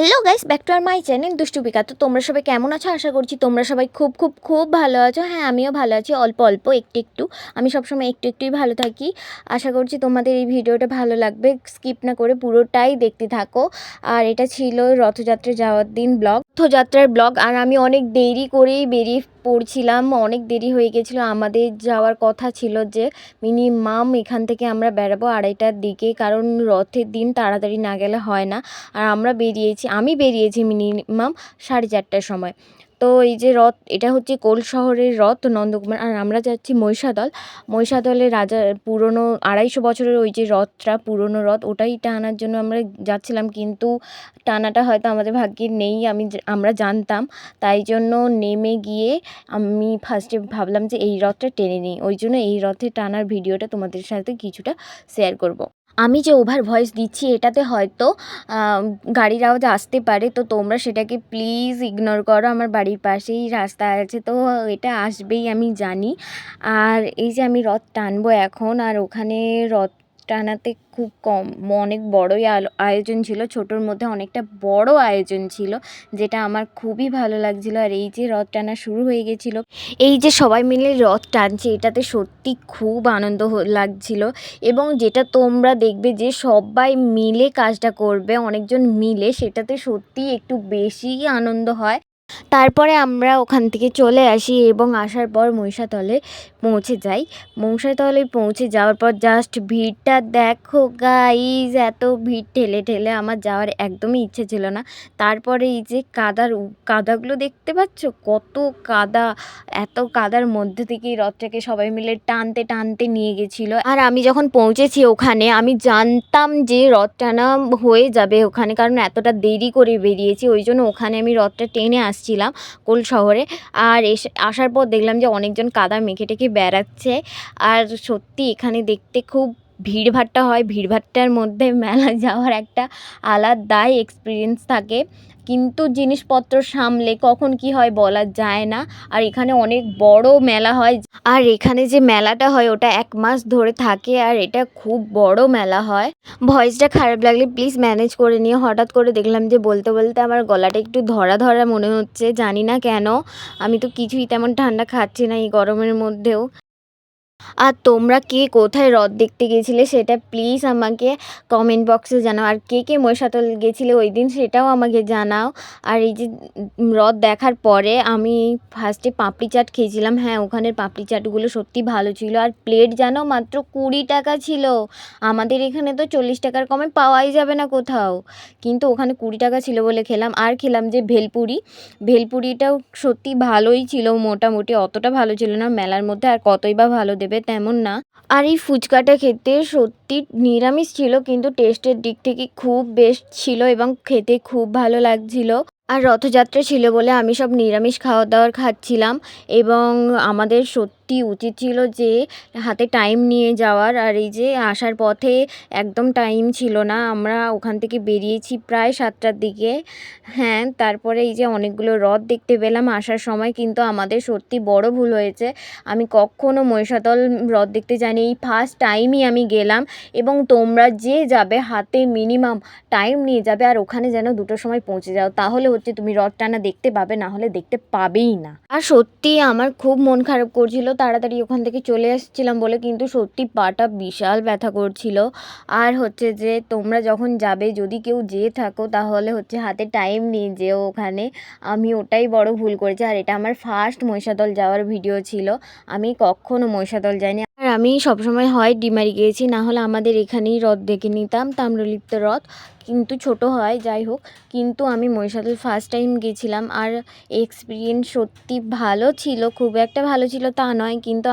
Hello guys, back to our my channel Dushtupika. তো তোমরা সবাই কেমন আছো? আশা করছি তোমরা সবাই খুব খুব খুব ভালো আছো। হ্যাঁ, আমিও ভালো আছি, অল্প অল্প একটু একটু। আমি সবসময় একটু একটুই ভালো থাকি। আশা করছি তোমাদের এই ভিডিওটা ভালো লাগবে, স্কিপ না করে পুরোটাই দেখতে থাকো। আর এটা ছিল রথযাত্রা যাওয়ার দিন ব্লগ, রথযাত্রার ব্লগ। আর আমি অনেক দেরি করেই বেরিয়ে পড়ছিলাম, অনেক দেরি হয়ে গেছিলো। আমাদের যাওয়ার কথা ছিল যে মিনিমাম এখান থেকে আমরা বেরাবো 2:30টার দিকে, কারণ রথের দিন তাড়াতাড়ি না গেলে হয় না। আর আমি বেরিয়েছি মিনিমাম 4:30টার সময়। তো এই যে রথ, এটা হচ্ছে কোল শহরের রথ নন্দকুমার। আর আমরা যাচ্ছি মহিষাদলের রাজার পুরনো 250 বছরের ওই যে রথটা, পুরনো রথ, ওটাই টানার জন্য আমরা যাচ্ছিলাম। কিন্তু টানাটা হয়তো আমাদের ভাগ্যে নেই, আমরা জানতাম। তাই জন্য নেমে গিয়ে আমি ফার্স্টে ভাবলাম যে এই রথটা টেনে নিই, ওই জন্য এই রথে টানার ভিডিওটা তোমাদের সাথে কিছুটা শেয়ার করব। আমি যে ওভার ভয়েস দিচ্ছি এটাতে হয়তো গাড়ির আওয়াজ আসতে পারে, তো তোমরা সেটাকে প্লিজ ইগনোর করো। আমার বাড়ির পাশেই রাস্তা আছে, তো এটা আসবেই আমি জানি। আর এই যে আমি রথ টানবো এখন, আর ওখানে রথ টানাতে খুব অনেক বড়ই আয়োজন ছিল, ছোটোর মধ্যে অনেকটা বড় আয়োজন ছিল, যেটা আমার খুবই ভালো লাগছিলো। আর এই যে রথ টানা শুরু হয়ে গেছিলো, এই যে সবাই মিলে রথ টানছে, এটাতে সত্যি খুব আনন্দ লাগছিল। এবং যেটা তোমরা দেখবে যে সবাই মিলে কাজটা করবে, অনেকজন মিলে, সেটাতে সত্যিই একটু বেশিই আনন্দ হয়। তারপরে আমরা ওখান থেকে চলে আসি এবং আসার পর মহিষাদলে পৌঁছে যাই। মহিষাদলে পৌঁছে যাওয়ার পর জাস্ট ভিড়টা দেখো গাইজ, এত ভিড় ঠেলে ঠেলে আমার যাওয়ার একদমই ইচ্ছে ছিল না। তারপরে এই যে কাদাগুলো দেখতে পাচ্ছ, কত কাদা! এত কাদার মধ্যে থেকেই রথটাকে সবাই মিলে টানতে টানতে নিয়ে গেছিলো। আর আমি যখন পৌঁছেছি ওখানে, আমি জানতাম যে রথ টানা হয়ে যাবে ওখানে, কারণ এতটা দেরি করে বেরিয়েছি, ওই জন্য ওখানে আমি রথটা টেনে আসছিলাম কোল শহরে। আর আসার পর দেখলাম যে অনেকজন কাদা মেখে টেকে বেড়াচ্ছে। আর সত্যি এখানে দেখতে খুব ভিড়ভাট্টা হয়, ভিড়ভাট্টার মধ্যে মেলা যাওয়ার একটা আলাদাই এক্সপিরিয়েন্স থাকে, কিন্তু জিনিসপত্র সামলে কখন কি হয় বলা যায় না। আর এখানে অনেক বড় মেলা হয়, আর এখানে যে মেলাটা হয় ওটা 1 মাস ধরে থাকে, আর এটা খুব বড় মেলা হয়। ভয়েসটা খারাপ লাগলে প্লিজ ম্যানেজ করে নিও। হঠাৎ করে দেখলাম যে বলতে বলতে আমার গলাটা একটু ধরা ধরা মনে হচ্ছে, জানি না কেন। আমি তো কিছুই তেমন ঠান্ডা খাচ্ছি না এই গরমের মধ্যেও। আর তোমরা কে কোথায় রথ দেখতে গেছিলে সেটা প্লিজ আমাকে কমেন্ট বক্সে জানাও। আর কে কে মহিষাদল গেছিলে ওই দিন সেটাও আমাকে জানাও। আর এই যে রথ দেখার পরে আমি ফার্স্টে পাপড়ি চাট খেয়েছিলাম। হ্যাঁ, ওখানের পাপড়ি চাটগুলো সত্যি ভালো ছিল। আর প্লেট জানো মাত্র 20 টাকা ছিল। আমাদের এখানে তো 40 টাকার কমে পাওয়াই যাবে না কোথাও, কিন্তু ওখানে 20 টাকা ছিল বলে খেলাম। আর খেলাম যে ভেলপুরিটাও সত্যি ভালোই ছিল, মোটামুটি অতটা ভালো ছিল না, মেলার মধ্যে আর কতই বা ভালো দেবে তেমন না। আর এই ফুচকাটা খেতে সত্যি নিরামিষ ছিল, কিন্তু টেস্টের দিক থেকে খুব বেস্ট ছিল এবং খেতে খুব ভালো লাগছিল। আর রথযাত্রা ছিল বলে আমি সব নিরামিষ খাওয়ার দাওয়ার খাচ্ছিলাম। এবং আমাদের সত্যি উচিত ছিল যে হাতে টাইম নিয়ে যাওয়ার। আর এই যে আসার পথে একদম টাইম ছিল না, আমরা ওখান থেকে বেরিয়েছি প্রায় 7টার দিকে। হ্যাঁ, তারপরে এই যে অনেকগুলো রথ দেখতে পেলাম আসার সময়, কিন্তু আমাদের সত্যি বড় ভুল হয়েছে। আমি কখনো মহিষাদল রথ দেখতে যাইনি, এই ফার্স্ট টাইমই আমি গেলাম। এবং তোমরা যে যাবে হাতে মিনিমাম টাইম নিয়ে যাবে, আর ওখানে যেন 2টোর সময় পৌঁছে যাও, তাহলে হচ্ছে তুমি রথ টানা দেখতে পাবে, না হলে দেখতে পাবেই না। আর সত্যি আমার খুব মন খারাপ করছিল তাড়াতাড়ি ওখান থেকে চলে আসছিলাম বলে, কিন্তু সত্যি পাটা বিশাল ব্যথা করছিল। আর হচ্ছে যে তোমরা যখন যাবে, যদি কেউ যেয়ে থাকো, তাহলে হচ্ছে হাতে টাইম নিয়ে যেও ওখানে। আমি ওটাই বড় ভুল করেছি। আর এটা আমার ফার্স্ট মহিষাদল যাওয়ার ভিডিও ছিল, আমি কখনো মহিষাদল যাইনি। আর আমি সবসময় হয় ডিমারি গিয়েছি, না হলে আমাদের এখানেই রথ দেখে নিতাম, তাম্রলিপ্ত রথ, কিন্তু ছোট হয়, যাই হোক। কিন্তু আমি মহিষাদল ফার্স্ট টাইম গেছিলাম। আর এক্সপিরিয়েন্স সত্যি ভালো ছিল, খুব একটা ভালো ছিল তা নয়, কিন্তু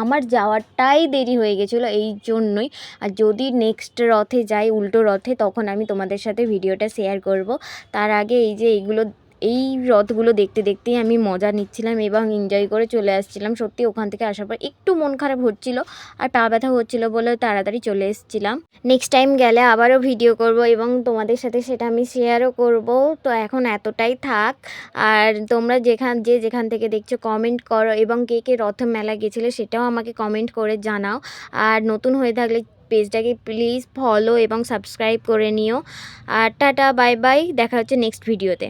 আমার যাওয়ারটাই দেরি হয়ে গেছিলো এই জন্যই। আর যদি নেক্সট রথে যাই, উল্টো রথে, তখন আমি তোমাদের সাথে ভিডিওটা শেয়ার করব। তার আগে এই যে এই রথগুলো দেখতে দেখতেই আমি মজা নিচ্ছিলাম এবং এনজয় করে চলে আসছিলাম। সত্যি ওখান থেকে আসার পর একটু মন খারাপ হচ্ছিল আর পা ব্যথা হচ্ছিলো বলে তাড়াতাড়ি চলে এসেছিলাম। নেক্সট টাইম গেলে আবারও ভিডিও করব এবং তোমাদের সাথে সেটা আমি শেয়ারও করব। তো এখন এতটাই থাক। আর তোমরা যেখান থেকে দেখছো কমেন্ট করো, এবং কে কে রথ মেলা গেছিলে সেটাও আমাকে কমেন্ট করে জানাও। আর নতুন হয়ে থাকলে পেজটাকে প্লিজ ফলো এবং সাবস্ক্রাইব করে নিও। আর টাটা বাই বাই, দেখা হচ্ছে নেক্সট ভিডিওতে।